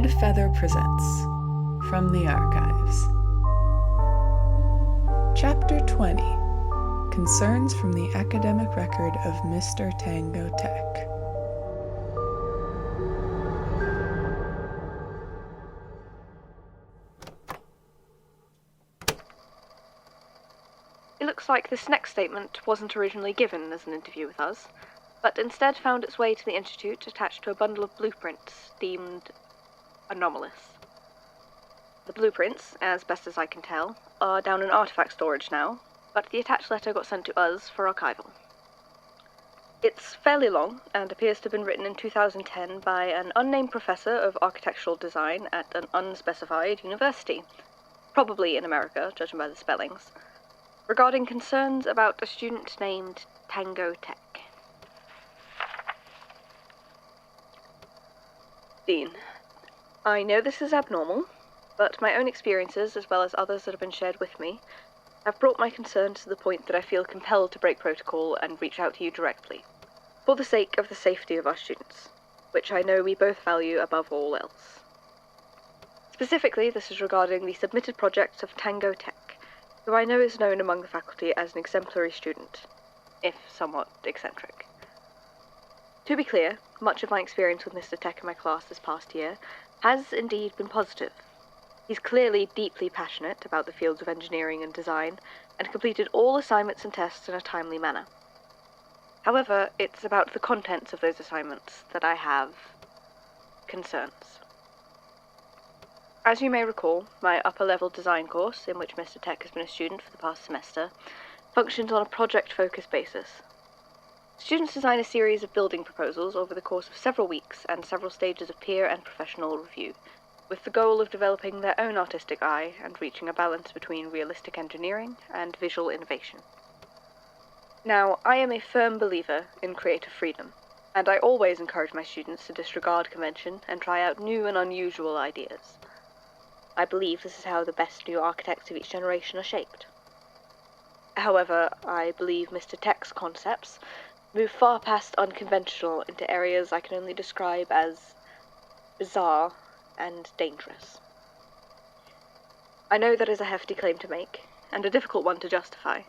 Red Feather presents From the Archives. Chapter 20. Concerns from the Academic Record of Mr. Tango Tech. It looks like this next statement wasn't originally given as an interview with us, but instead found its way to the Institute attached to a bundle of blueprints deemed anomalous. The blueprints, as best as I can tell, are down in artifact storage now, but the attached letter got sent to us for archival. It's fairly long, and appears to have been written in 2010 by an unnamed professor of architectural design at an unspecified university, probably in America, judging by the spellings, regarding concerns about a student named Tango Tech. Dean, I know this is abnormal, but my own experiences, as well as others that have been shared with me, have brought my concerns to the point that I feel compelled to break protocol and reach out to you directly, for the sake of the safety of our students, which I know we both value above all else. Specifically, this is regarding the submitted project of Tango Tech, who I know is known among the faculty as an exemplary student, if somewhat eccentric. To be clear, much of my experience with Mr. Tech in my class this past year has indeed been positive. He's clearly deeply passionate about the fields of engineering and design, and completed all assignments and tests in a timely manner. However, it's about the contents of those assignments that I have concerns. As you may recall, my upper-level design course, in which Mr. Tech has been a student for the past semester, functions on a project-focused basis. Students design a series of building proposals over the course of several weeks and several stages of peer and professional review, with the goal of developing their own artistic eye and reaching a balance between realistic engineering and visual innovation. Now, I am a firm believer in creative freedom, and I always encourage my students to disregard convention and try out new and unusual ideas. I believe this is how the best new architects of each generation are shaped. However, I believe Mr. Tech's concepts move far past unconventional into areas I can only describe as bizarre and dangerous. I know that is a hefty claim to make, and a difficult one to justify,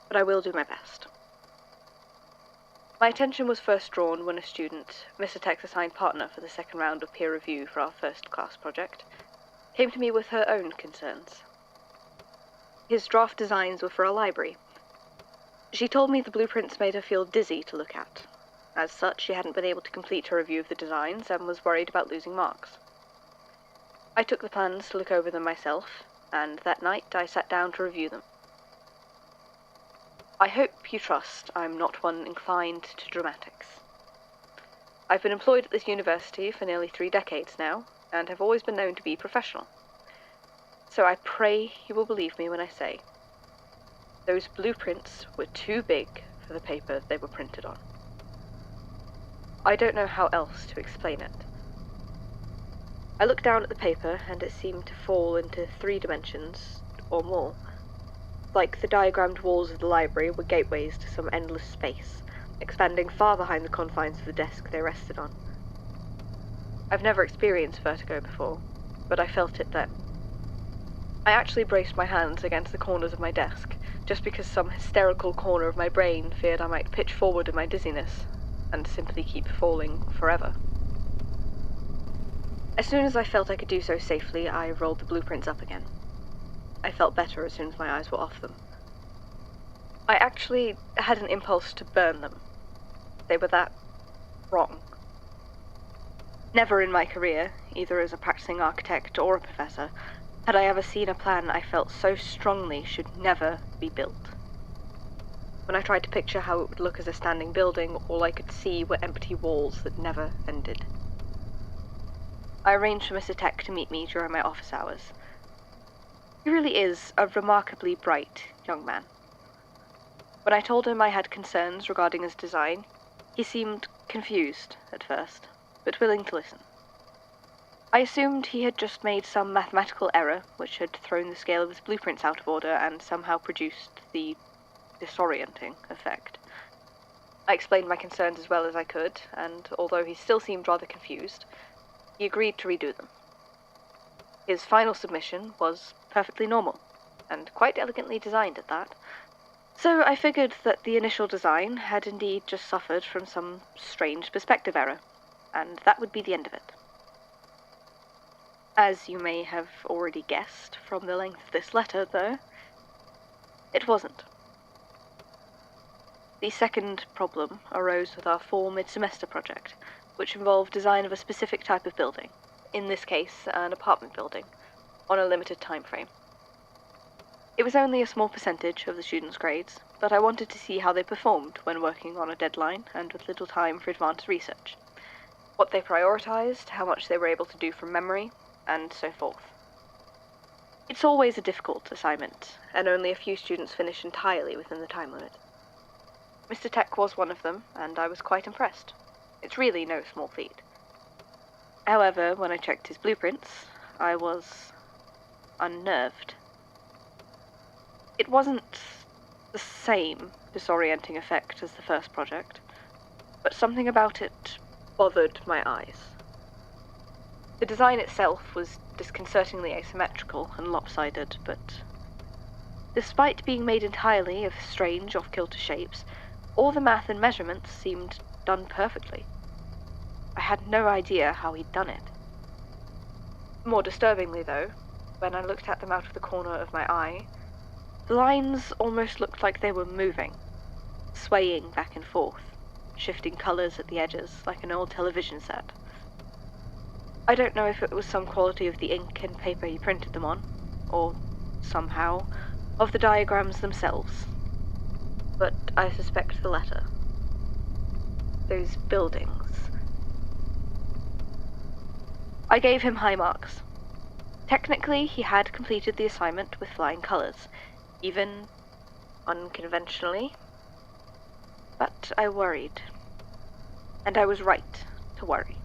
but I will do my best. My attention was first drawn when a student, Mr. Tech's assigned partner for the second round of peer review for our first class project, came to me with her own concerns. His draft designs were for a library. She told me the blueprints made her feel dizzy to look at. As such, she hadn't been able to complete her review of the designs and was worried about losing marks. I took the plans to look over them myself, and that night I sat down to review them. I hope you trust I'm not one inclined to dramatics. I've been employed at this university for nearly 3 decades now, and have always been known to be professional. So I pray you will believe me when I say, those blueprints were too big for the paper they were printed on. I don't know how else to explain it. I looked down at the paper, and it seemed to fall into 3 dimensions, or more. Like the diagrammed walls of the library were gateways to some endless space, expanding far behind the confines of the desk they rested on. I've never experienced vertigo before, but I felt it then. I actually braced my hands against the corners of my desk, just because some hysterical corner of my brain feared I might pitch forward in my dizziness, and simply keep falling forever. As soon as I felt I could do so safely, I rolled the blueprints up again. I felt better as soon as my eyes were off them. I actually had an impulse to burn them. They were that wrong. Never in my career, either as a practicing architect or a professor, had I ever seen a plan I felt so strongly should never be built. When I tried to picture how it would look as a standing building, all I could see were empty walls that never ended. I arranged for Mr. Tech to meet me during my office hours. He really is a remarkably bright young man. When I told him I had concerns regarding his design, he seemed confused at first, but willing to listen. I assumed he had just made some mathematical error which had thrown the scale of his blueprints out of order and somehow produced the disorienting effect. I explained my concerns as well as I could, and although he still seemed rather confused, he agreed to redo them. His final submission was perfectly normal, and quite elegantly designed at that. So I figured that the initial design had indeed just suffered from some strange perspective error, and that would be the end of it. As you may have already guessed from the length of this letter, though, it wasn't. The second problem arose with our fall mid-semester project, which involved design of a specific type of building, in this case an apartment building, on a limited time frame. It was only a small percentage of the students' grades, but I wanted to see how they performed when working on a deadline and with little time for advanced research, what they prioritized, how much they were able to do from memory, and so forth. It's always a difficult assignment, and only a few students finish entirely within the time limit. Mr. Tech was one of them, and I was quite impressed. It's really no small feat. However, when I checked his blueprints, I was unnerved. It wasn't the same disorienting effect as the first project, but something about it bothered my eyes. The design itself was disconcertingly asymmetrical and lopsided, but despite being made entirely of strange, off-kilter shapes, all the math and measurements seemed done perfectly. I had no idea how he'd done it. More disturbingly, though, when I looked at them out of the corner of my eye, the lines almost looked like they were moving, swaying back and forth, shifting colours at the edges like an old television set. I don't know if it was some quality of the ink and paper he printed them on, or, somehow, of the diagrams themselves. But I suspect the latter. Those buildings. I gave him high marks. Technically, he had completed the assignment with flying colours, even unconventionally. But I worried. And I was right to worry.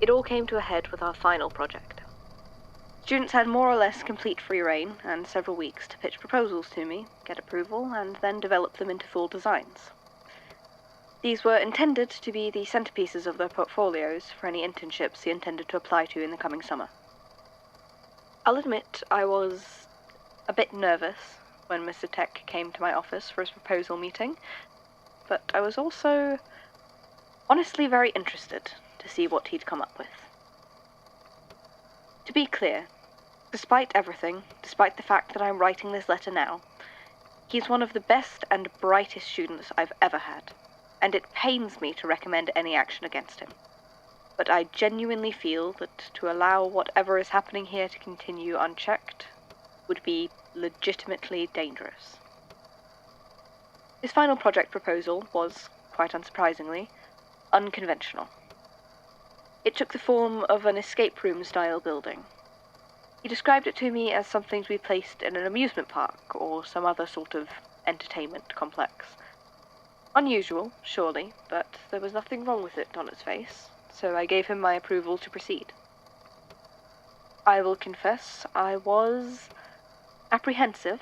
It all came to a head with our final project. Students had more or less complete free rein and several weeks to pitch proposals to me, get approval, and then develop them into full designs. These were intended to be the centerpieces of their portfolios for any internships he intended to apply to in the coming summer. I'll admit I was a bit nervous when Mr. Tech came to my office for his proposal meeting, but I was also honestly very interested to see what he'd come up with. To be clear, despite everything, despite the fact that I'm writing this letter now, he's one of the best and brightest students I've ever had, and it pains me to recommend any action against him. But I genuinely feel that to allow whatever is happening here to continue unchecked would be legitimately dangerous. His final project proposal was, quite unsurprisingly, unconventional. It took the form of an escape room-style building. He described it to me as something to be placed in an amusement park or some other sort of entertainment complex. Unusual, surely, but there was nothing wrong with it on its face, so I gave him my approval to proceed. I will confess I was apprehensive,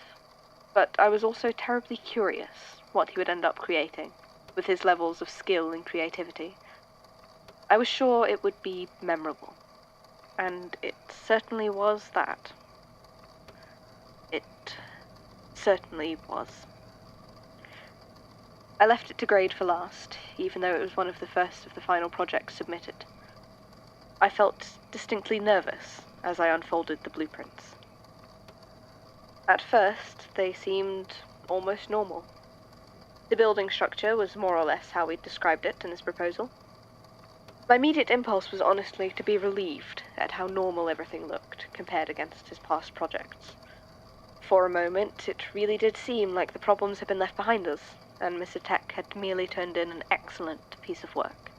but I was also terribly curious what he would end up creating, with his levels of skill and creativity. I was sure it would be memorable, and it certainly was that. It certainly was. I left it to grade for last, even though it was one of the first of the final projects submitted. I felt distinctly nervous as I unfolded the blueprints. At first, they seemed almost normal. The building structure was more or less how we'd described it in this proposal. My immediate impulse was honestly to be relieved at how normal everything looked compared against his past projects. For a moment, it really did seem like the problems had been left behind us, and Mr. Tech had merely turned in an excellent piece of work.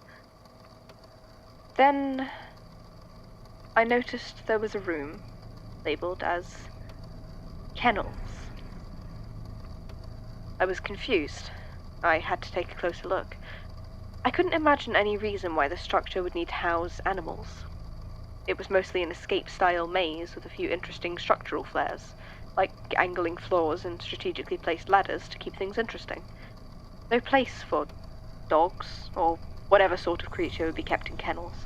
Then I noticed there was a room labeled as kennels. I was confused. I had to take a closer look. I couldn't imagine any reason why the structure would need to house animals. It was mostly an escape-style maze with a few interesting structural flares, like angling floors and strategically placed ladders to keep things interesting. No place for dogs, or whatever sort of creature would be kept in kennels.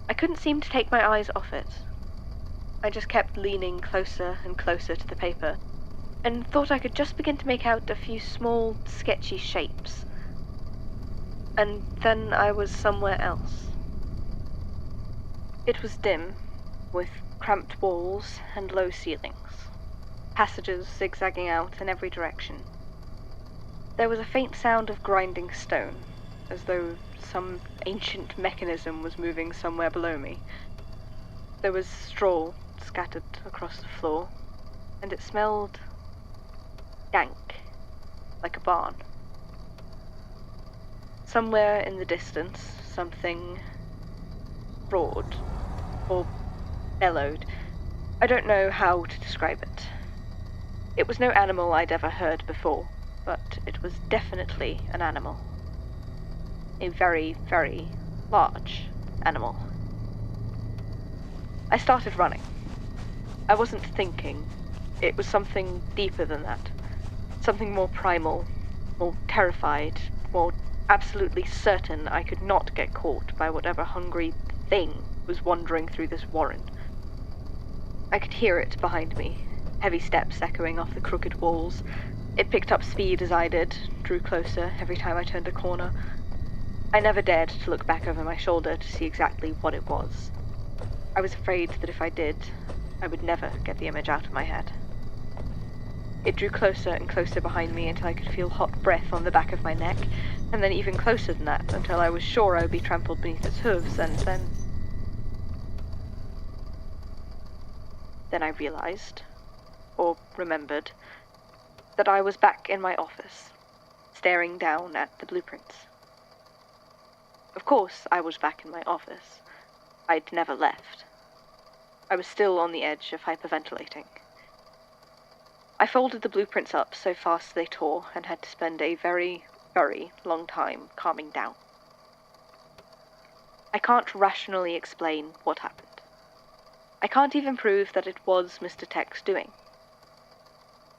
I couldn't seem to take my eyes off it. I just kept leaning closer and closer to the paper, and thought I could just begin to make out a few small, sketchy shapes. And then I was somewhere else. It was dim, with cramped walls and low ceilings, passages zigzagging out in every direction. There was a faint sound of grinding stone, as though some ancient mechanism was moving somewhere below me. There was straw scattered across the floor, and it smelled dank, like a barn. Somewhere in the distance, something roared, or bellowed. I don't know how to describe it. It was no animal I'd ever heard before, but it was definitely an animal. A very, very large animal. I started running. I wasn't thinking. It was something deeper than that. Something more primal, more terrified, more absolutely certain I could not get caught by whatever hungry thing was wandering through this warren. I could hear it behind me, heavy steps echoing off the crooked walls. It picked up speed as I did, drew closer every time I turned a corner. I never dared to look back over my shoulder to see exactly what it was. I was afraid that if I did, I would never get the image out of my head. It drew closer and closer behind me until I could feel hot breath on the back of my neck, and then even closer than that until I was sure I would be trampled beneath its hooves, and then I realized, or remembered, that I was back in my office, staring down at the blueprints. Of course I was back in my office. I'd never left. I was still on the edge of hyperventilating. I folded the blueprints up so fast they tore and had to spend a very, very long time calming down. I can't rationally explain what happened. I can't even prove that it was Mr. Tech's doing.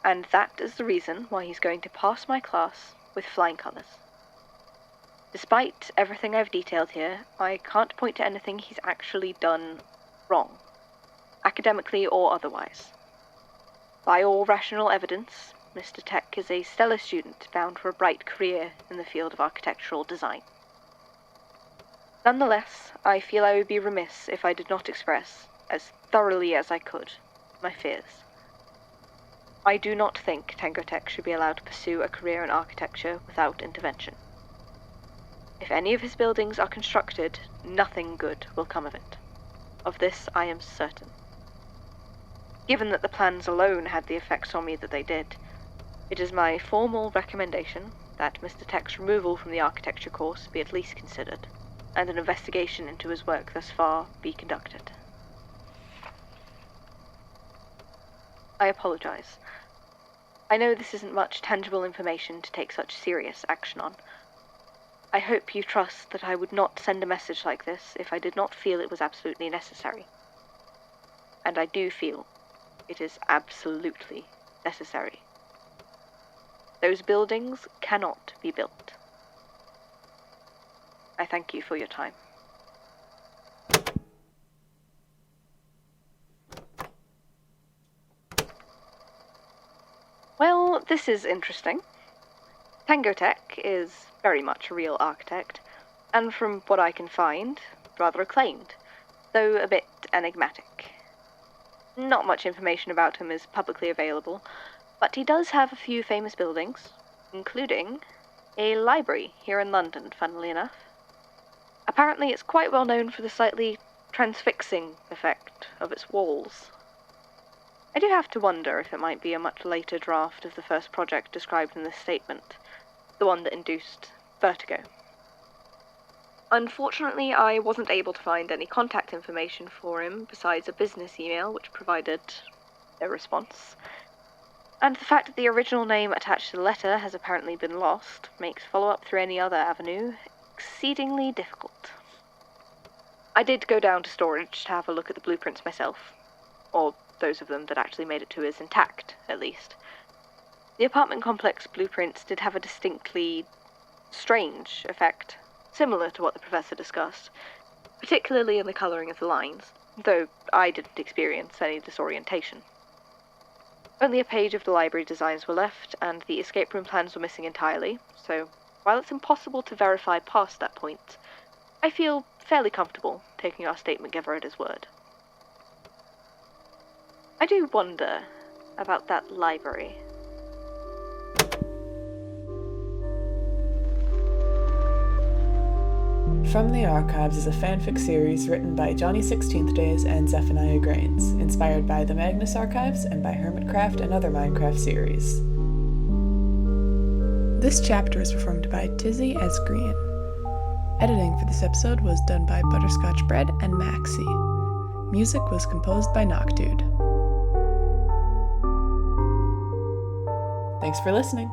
And that is the reason why he's going to pass my class with flying colours. Despite everything I've detailed here, I can't point to anything he's actually done wrong, academically or otherwise. By all rational evidence, Mr. Tech is a stellar student bound for a bright career in the field of architectural design. Nonetheless, I feel I would be remiss if I did not express, as thoroughly as I could, my fears. I do not think Tango Tech should be allowed to pursue a career in architecture without intervention. If any of his buildings are constructed, nothing good will come of it. Of this I am certain. Given that the plans alone had the effects on me that they did, it is my formal recommendation that Mr. Tech's removal from the architecture course be at least considered, and an investigation into his work thus far be conducted. I apologize. I know this isn't much tangible information to take such serious action on. I hope you trust that I would not send a message like this if I did not feel it was absolutely necessary. And I do feel it is absolutely necessary. Those buildings cannot be built. I thank you for your time. Well, this is interesting. Tango Tech is very much a real architect, and from what I can find, rather acclaimed, though a bit enigmatic. Not much information about him is publicly available, but he does have a few famous buildings, including a library here in London, funnily enough. Apparently it's quite well known for the slightly transfixing effect of its walls. I do have to wonder if it might be a much later draft of the first project described in this statement, the one that induced vertigo. Unfortunately, I wasn't able to find any contact information for him besides a business email which provided no response. And the fact that the original name attached to the letter has apparently been lost makes follow-up through any other avenue exceedingly difficult. I did go down to storage to have a look at the blueprints myself, or those of them that actually made it to us intact, at least. The apartment complex blueprints did have a distinctly strange effect, similar to what the professor discussed. particularly in the colouring of the lines, though I didn't experience any disorientation. Only a page of the library designs were left, and the escape room plans were missing entirely, so while it's impossible to verify past that point, I feel fairly comfortable taking our statement giver at his word. I do wonder about that library. From the Archives is a fanfic series written by Johnny 16th Days and Zephaniah Grains, inspired by the Magnus Archives and by Hermitcraft and other Minecraft series. This chapter is performed by Tizzy Esgreen. Editing for this episode was done by Butterscotch Bread and Maxie. Music was composed by Noctude. Thanks for listening.